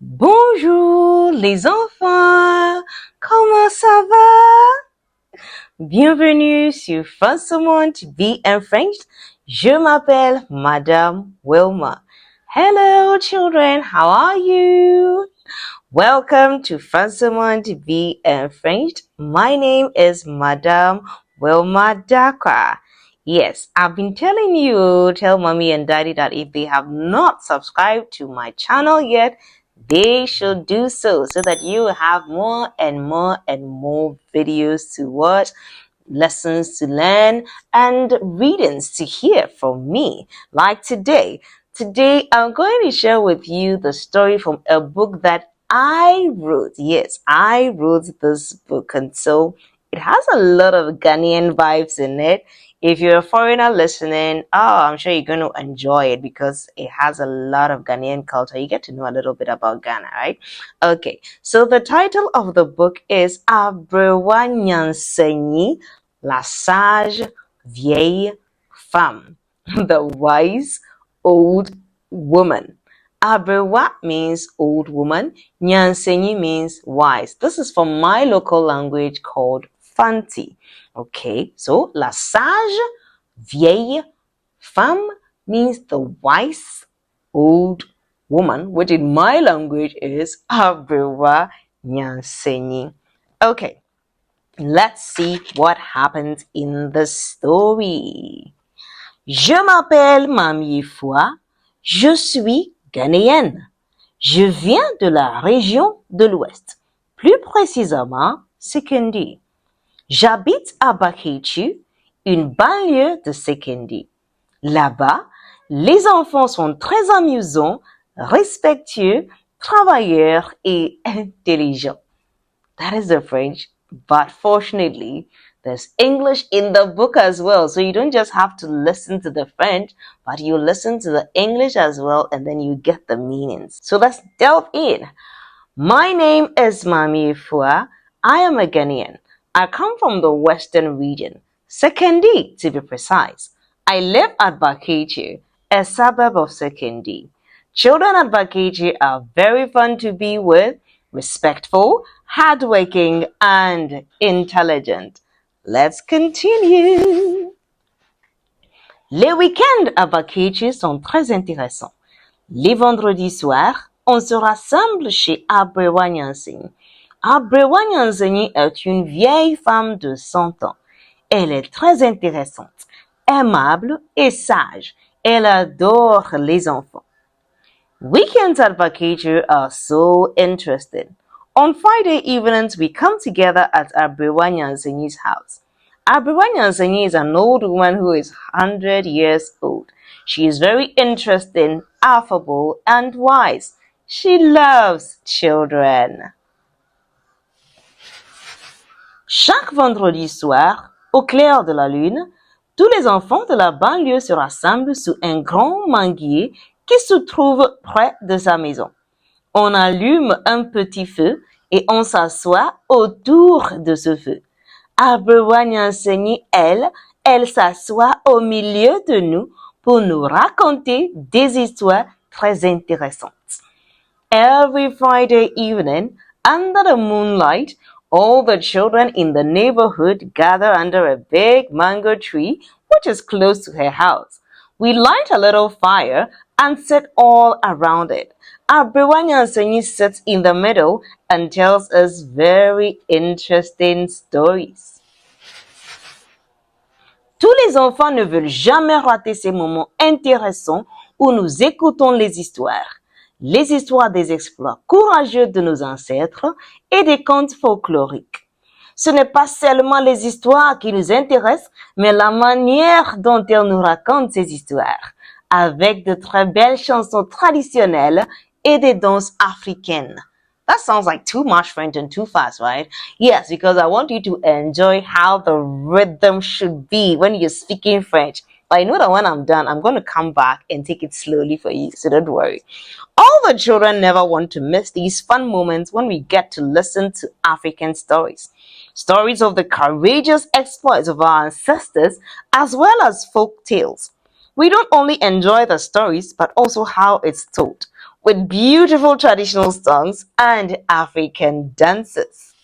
Bonjour les enfants, comment ça va? Bienvenue sur François to Be in French. Je m'appelle Madame Wilma. Hello children, how are you? Welcome to François to Be in French. My name is Madame Wilma Dakwa. Yes, I've been telling you, tell mommy and daddy that if they have not subscribed to my channel yet, they should do so that you will have more and more and more videos to watch, lessons to learn, and readings to hear from me. Like today. Today, I'm going to share with you the story from a book that I wrote. Yes, I wrote this book, and so it has a lot of Ghanaian vibes in it. If you're a foreigner listening, I'm sure you're going to enjoy it because it has a lot of Ghanaian culture. You get to know a little bit about Ghana, right? Okay, so the title of the book is Abrewa Nyansenyi, la sage vieille femme, the wise old woman. Abrewa means old woman. Nyansenyi means wise. This is from my local language called Fanti. Okay, so la sage vieille femme means the wise old woman, which in my language is Abrewa Nyansenyi. Okay, let's see what happens in the story. Je m'appelle Mamie Foua. Je suis ghanéenne. Je viens de la région de l'Ouest, plus précisément Sekondi. J'habite à Bakétu, une banlieue de Sekondi. Là-bas, les enfants sont très amusants, respectueux, travailleurs et intelligents. That is the French, but fortunately, there's English in the book as well. So you don't just have to listen to the French, but you listen to the English as well, and then you get the meanings. So let's delve in. My name is Mami Fua. I am a Ghanaian. I come from the Western region, Sekondi to be precise. I live at Bakechi, a suburb of Sekondi. Children at Bakechi are very fun to be with, respectful, hardworking, and intelligent. Let's continue. Les week-ends à Bakechi sont très intéressants. Les vendredis soirs, on se rassemble chez Abrewa Nyansenyi. Abrewa Nyansenyi est une vieille femme de 100 ans. Elle est très intéressante, aimable et sage. Elle adore les enfants. Weekends at Bakeju are so interesting. On Friday evenings, we come together at Abrewa Nyansenyi's house. Abrewa Nyansenyi is an old woman who is 100 years old. She is very interesting, affable, and wise. She loves children. Chaque vendredi soir, au clair de la lune, tous les enfants de la banlieue se rassemblent sous un grand manguier qui se trouve près de sa maison. On allume un petit feu et on s'assoit autour de ce feu. Abrewa Nyansenyi, elle s'assoit au milieu de nous pour nous raconter des histoires très intéressantes. Every Friday evening, under the moonlight, all the children in the neighborhood gather under a big mango tree, which is close to her house. We light a little fire and sit all around it. Abrewa Nyansenyi sits in the middle and tells us very interesting stories. Tous les enfants ne veulent jamais rater ces moments intéressants où nous écoutons les histoires des exploits courageux de nos ancêtres et des contes folkloriques. Ce n'est pas seulement les histoires qui nous intéressent, mais la manière dont elles nous racontent ces histoires, avec de très belles chansons traditionnelles et des danses africaines. That sounds like too much French and too fast, right? Yes, because I want you to enjoy how the rhythm should be when you're speaking French. But I know that when I'm done, I'm going to come back and take it slowly for you, so don't worry. All the children never want to miss these fun moments when we get to listen to African stories. Stories of the courageous exploits of our ancestors, as well as folk tales. We don't only enjoy the stories, but also how it's told, with beautiful traditional songs and African dances.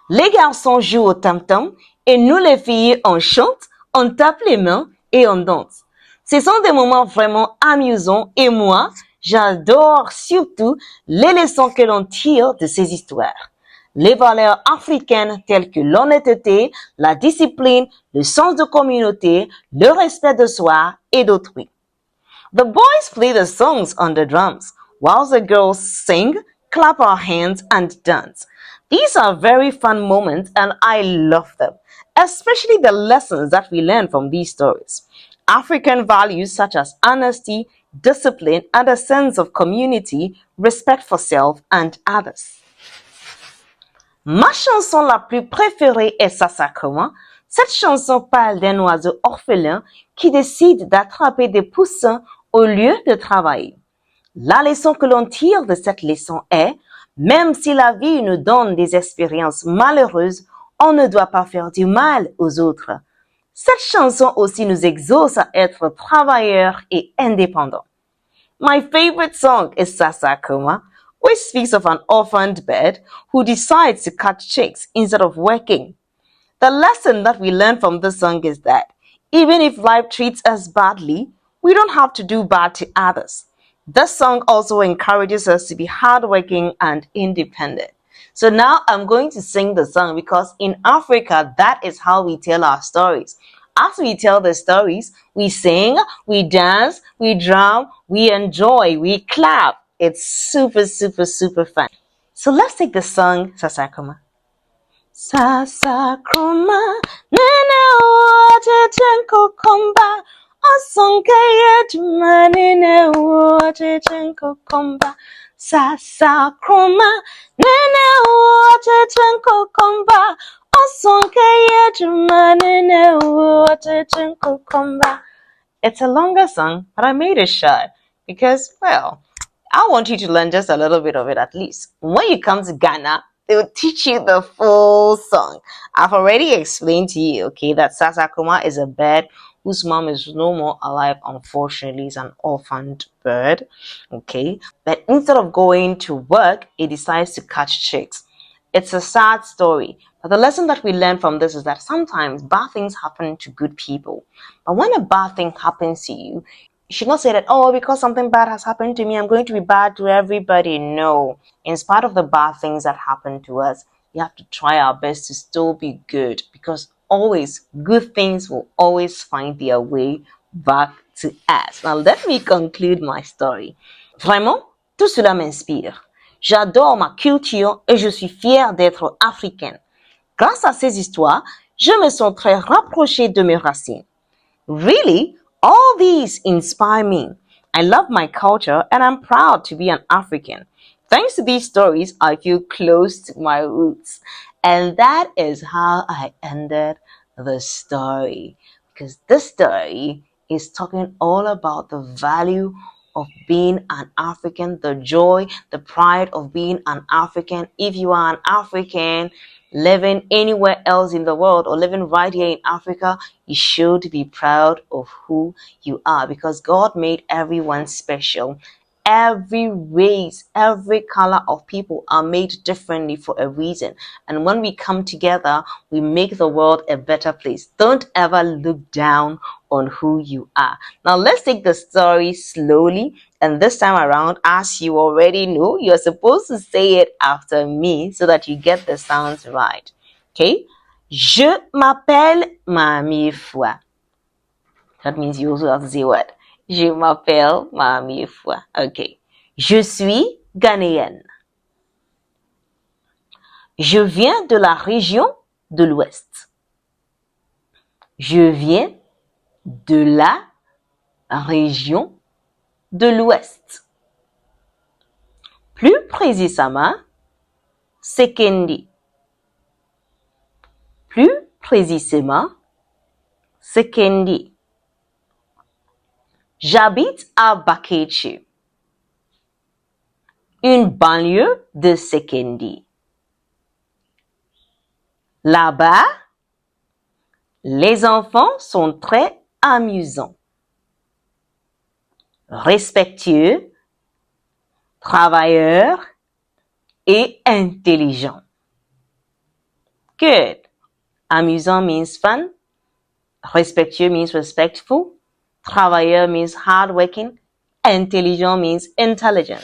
Les garçons jouent au tam-tam et nous les filles on chante, on tape les mains et on danse. Ce sont des moments vraiment amusants et moi, j'adore surtout les leçons que l'on tire de ces histoires. Les valeurs africaines telles que l'honnêteté, la discipline, le sens de communauté, le respect de soi et d'autrui. The boys play the songs on the drums, while the girls sing, clap our hands, and dance. These are very fun moments and I love them, especially the lessons that we learn from these stories. African values such as honesty, discipline, and a sense of community, respect for self and others. Ma chanson la plus préférée est Sassakoma. Cette chanson parle d'un oiseau orphelin qui décide d'attraper des poussins au lieu de travailler. La leçon que l'on tire de cette leçon est, même si la vie nous donne des expériences malheureuses, on ne doit pas faire du mal aux autres. Cette chanson aussi nous exauce à être travailleurs et indépendants. My favorite song is Sasakoma, which speaks of an orphaned bird who decides to catch chicks instead of working. The lesson that we learn from this song is that even if life treats us badly, we don't have to do bad to others. This song also encourages us to be hardworking and independent. So now I'm going to sing the song because in Africa, that is how we tell our stories. As we tell the stories, we sing, we dance, we drum, we enjoy, we clap. It's super, super, super fun. So let's take the song Sasakoma. Sasakroma, nene wote tenko komba, osonke yetuma nene wote tenko komba. Sasakroma, nene wote tenko komba, osonke yetuma nene wote tenko komba. It's a longer song, but I made it short because, well, I want you to learn just a little bit of it at least. When you come to Ghana, they will teach you the full song. I've already explained to you, okay, that Sasakoma is a bird whose mom is no more alive, unfortunately. It's an orphaned bird, okay? But instead of going to work, it decides to catch chicks. It's a sad story. But the lesson that we learn from this is that sometimes bad things happen to good people. But when a bad thing happens to you, you should not say that, oh, because something bad has happened to me, I'm going to be bad to everybody. No. In spite of the bad things that happen to us, we have to try our best to still be good because always good things will always find their way back to us. Now, let me conclude my story. Vraiment, tout cela m'inspire. J'adore ma culture et je suis fière d'être africaine. Grâce à ces histoires, je me sens très rapprochée de mes racines. Really? All these inspire me. I love my culture and I'm proud to be an African. Thanks to these stories, I feel close to my roots. And that is how I ended the story. Because this story is talking all about the value of being an African, the joy, the pride of being an African. If you are an African living anywhere else in the world or living right here in Africa, you should be proud of who you are because God made everyone special. Every race, every color of people are made differently for a reason. And when we come together, we make the world a better place. Don't ever look down on who you are. Now, let's take the story slowly. And this time around, as you already know, you're supposed to say it after me so that you get the sounds right. Okay? Je m'appelle Mamie Foi. That means you also have to say what? Je m'appelle Mamie Foi. Okay. Je suis ghanéenne. Je viens de la région de l'Ouest. Je viens de la région de l'Ouest. Plus précisément, Sekendi. Plus précisément, Sekendi. J'habite à Bakechi, une banlieue de Sekendi. Là-bas, les enfants sont très amusants, respectueux, travailleurs et intelligents. Good. Amusant means fun. Respectueux means respectful. Travailleur means hardworking. Intelligent means intelligent.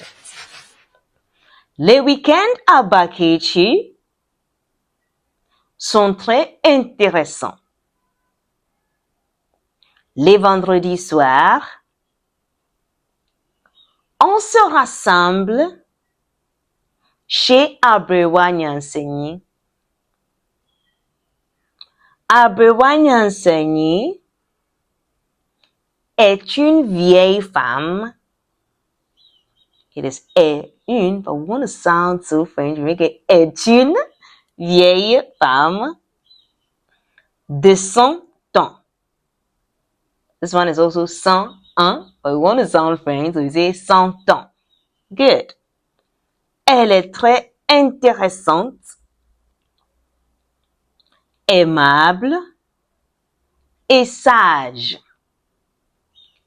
Les week-ends à Bakechi sont très intéressants. Les vendredis soirs, on se rassemble chez Abewa Nyansegny. Abewa Nyansegny est une vieille femme. It is une, but we want to sound so French. We make it est une vieille femme de 100 ans. This one is also 101, but we want to sound French, so we say 100 ans. Good. Elle est très intéressante, aimable et sage.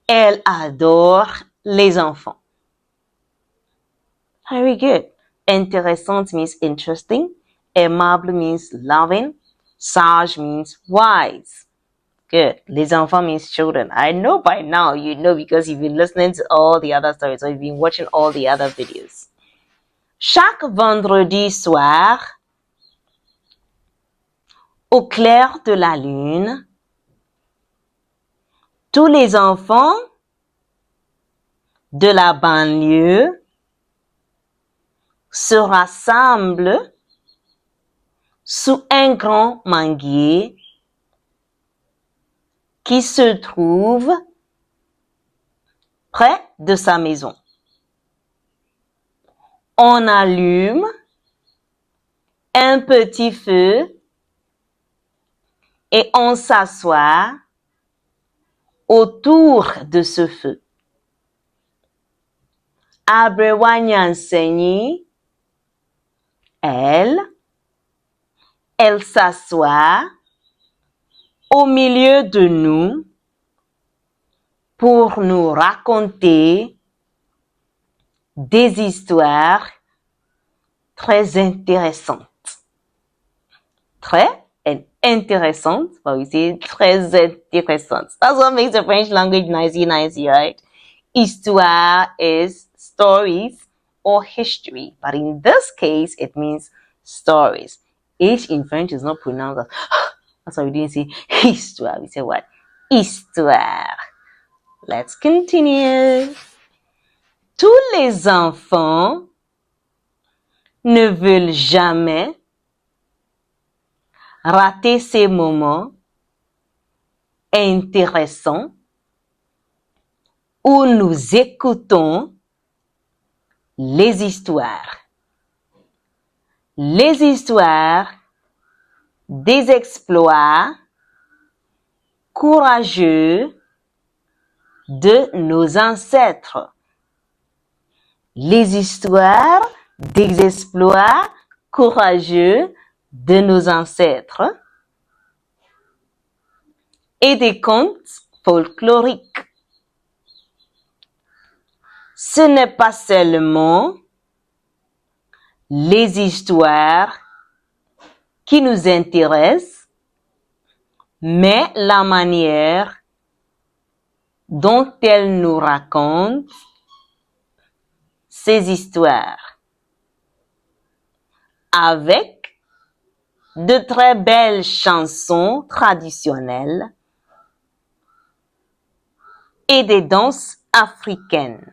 Elle adore les enfants. Very good. Intéressante means interesting. Aimable means loving. Sage means wise. Good. Les enfants means children. I know by now you know because you've been listening to all the other stories or you've been watching all the other videos. Chaque vendredi soir, au clair de la lune, tous les enfants de la banlieue se rassemblent sous un grand manguier qui se trouve près de sa maison. On allume un petit feu et on s'assoit autour de ce feu. Abewa Nyansegny, elle s'assoit au milieu de nous pour nous raconter des histoires très intéressantes. Très intéressantes, but we say très intéressantes. That's what makes the French language nicey, right? Histoire is stories or history, but in this case, it means stories. H in French is not pronounced as that's why we didn't say histoire. We say what? Histoire. Let's continue. Tous les enfants ne veulent jamais rater ces moments intéressants où nous écoutons les histoires. Les histoires des exploits courageux de nos ancêtres. Les histoires des exploits courageux de nos ancêtres et des contes folkloriques. Ce n'est pas seulement les histoires qui nous intéressent, mais la manière dont elles nous racontent ces histoires. Avec de très belles chansons traditionnelles et des danses africaines.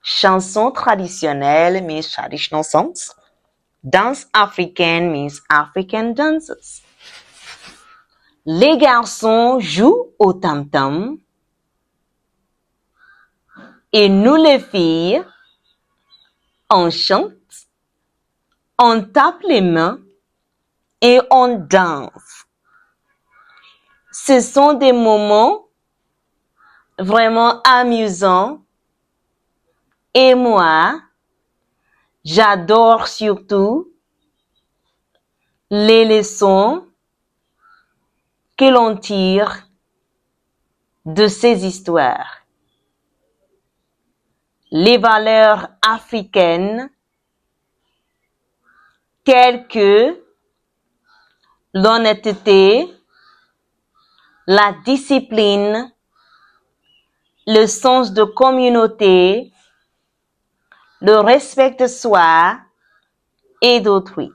Chansons traditionnelles means traditional songs. Dance africaine means African dances. Les garçons jouent au tam-tam et nous les filles, on chante, on tape les mains et on danse. Ce sont des moments vraiment amusants. Et moi, j'adore surtout les leçons que l'on tire de ces histoires. Les valeurs africaines telles que l'honnêteté, la discipline, le sens de communauté, le respect de soi et d'autrui.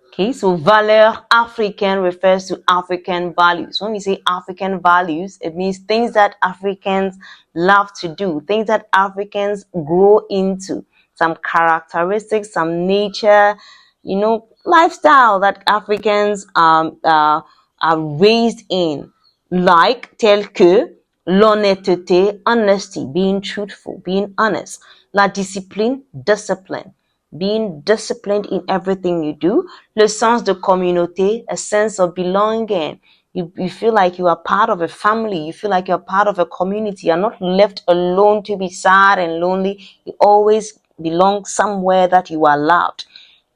Okay, so valeur African refers to African values. When we say African values, it means things that Africans love to do, things that Africans grow into, some characteristics, some nature, lifestyle that Africans are raised in, like tel que l'honnêteté, honesty, being truthful, being honest, la discipline, discipline, being disciplined in everything you do, le sens de communauté, a sense of belonging. You feel like you are part of a family. You feel like you're part of a community. You're not left alone to be sad and lonely. You always belong somewhere that you are loved.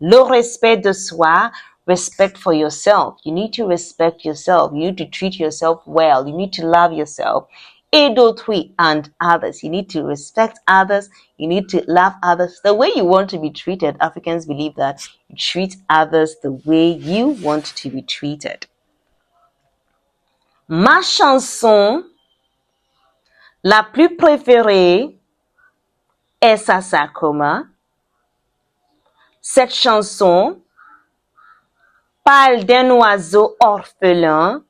Le respect de soi, respect for yourself. You need to respect yourself. You need to treat yourself well. You need to love yourself. Et d'autrui, and others. You need to respect others. You need to love others the way you want to be treated. Africans believe that you treat others the way you want to be treated. Ma chanson la plus préférée est Sasa Koma. Cette chanson parle d'un oiseau orphelin,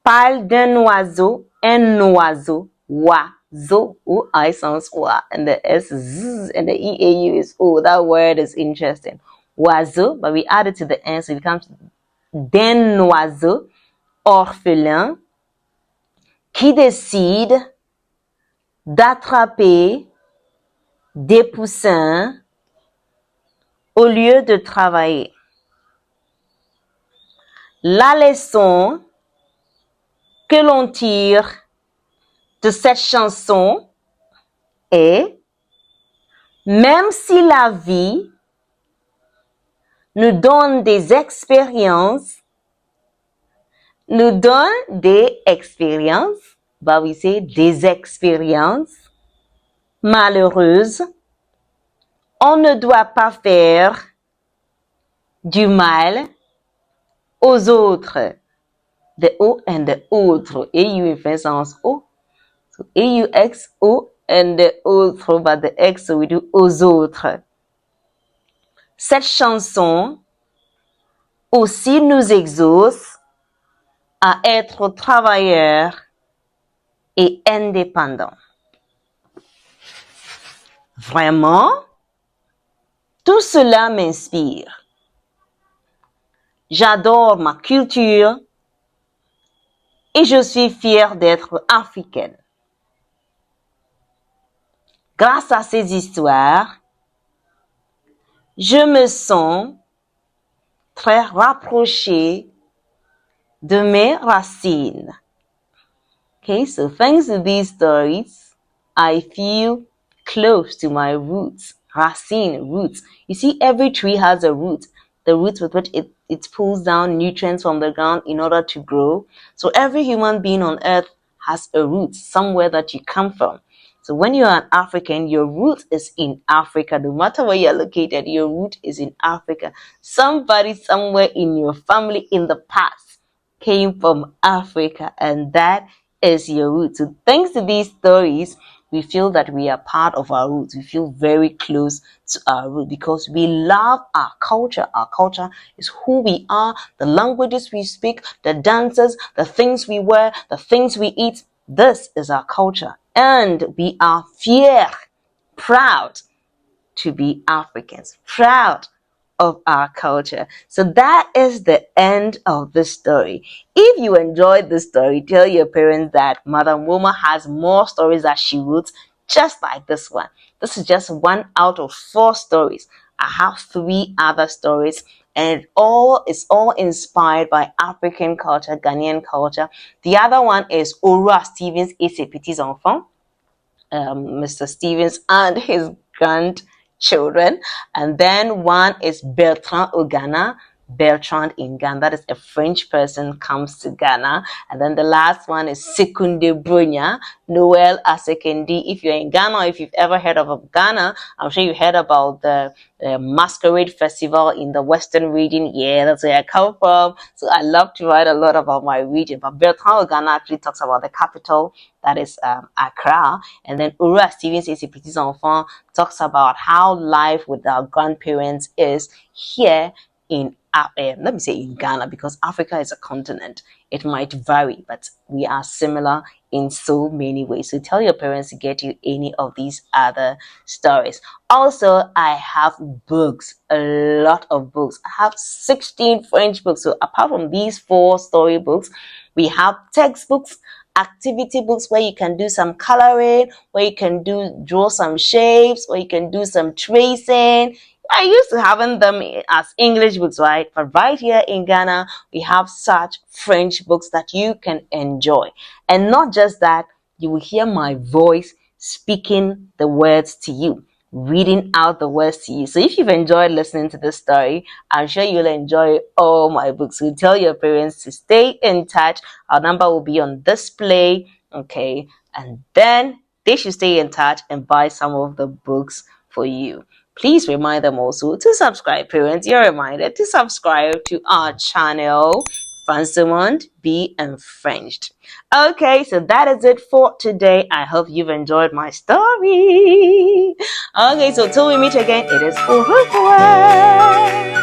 parle d'un oiseau, un oiseau, oiseau, O-I sounds wa, and the S is Z, and the E-A-U is O. That word is interesting. Oiseau, but we add it to the N, so it becomes d'un oiseau orphelin qui décide d'attraper des poussins au lieu de travailler. La leçon que l'on tire de cette chanson est, même si la vie nous donne des expériences, bah oui, c'est des expériences malheureuses, on ne doit pas faire du mal aux autres. The O and the autre. A-U in French sounds O. So A-U-X-O and the autre, but the X, so we do aux autres. Cette chanson aussi nous exauce à être travailleurs et indépendants. Vraiment, tout cela m'inspire. J'adore ma culture et je suis fière d'être africaine. Grâce à ces histoires, je me sens très rapprochée de mes racines. Okay, so thanks to these stories, I feel close to my roots. Racine, roots. You see, every tree has a root. The roots with which it pulls down nutrients from the ground in order to grow. So every human being on earth has a root, somewhere that you come from. So when you're an African, your root is in Africa. No matter where you're located, your root is in Africa. Somebody somewhere in your family in the past came from Africa, and that is your root. So thanks to these stories, we feel that we are part of our roots. We feel very close to our root because we love our culture. Our culture is who we are, the languages we speak, the dances, the things we wear, the things we eat. This is our culture. And we are proud to be Africans, proud of our culture. So that is the end of this story. If you enjoyed this story, tell your parents that Madam Wilma has more stories that she wrote just like this one. This is just one out of 4 stories. I have 3 other stories and it's all inspired by African culture, Ghanaian culture. The other one is Ora Stevens et ses petits enfants, Mr. Stevens and his grandchildren. And then one is Bertrand au Ghana. Bertrand in Ghana, that is a French person, comes to Ghana. And then the last one is Sekunde Brunya, Noel Asekendi. If you're in Ghana, or if you've ever heard of Ghana, I'm sure you heard about the Masquerade Festival in the Western region. Yeah, that's where I come from. So I love to write a lot about my region. But Bertrand au Ghana actually talks about the capital, that is Accra. And then Ura Stevens et ses petits enfants talks about how life with our grandparents is here in let me say in Ghana, because Africa is a continent. It might vary, but we are similar in so many ways. So tell your parents to get you any of these other stories. Also, I have books, a lot of books. I have 16 French books. So apart from these 4 story books, we have textbooks, activity books where you can do some coloring, where you can draw some shapes, where you can do some tracing. I used to having them as English books, right? But right here in Ghana, we have such French books that you can enjoy. And not just that, you will hear my voice speaking the words to you, reading out the words to you. So if you've enjoyed listening to this story, I'm sure you'll enjoy all my books. So tell your parents to stay in touch. Our number will be on display, okay? And then they should stay in touch and buy some of the books for you. Please remind them also to subscribe, parents. You're reminded to subscribe to our channel, Francois Be Enfrenched. Okay, so that is it for today. I hope you've enjoyed my story. Okay, so till we meet again, it is au revoir.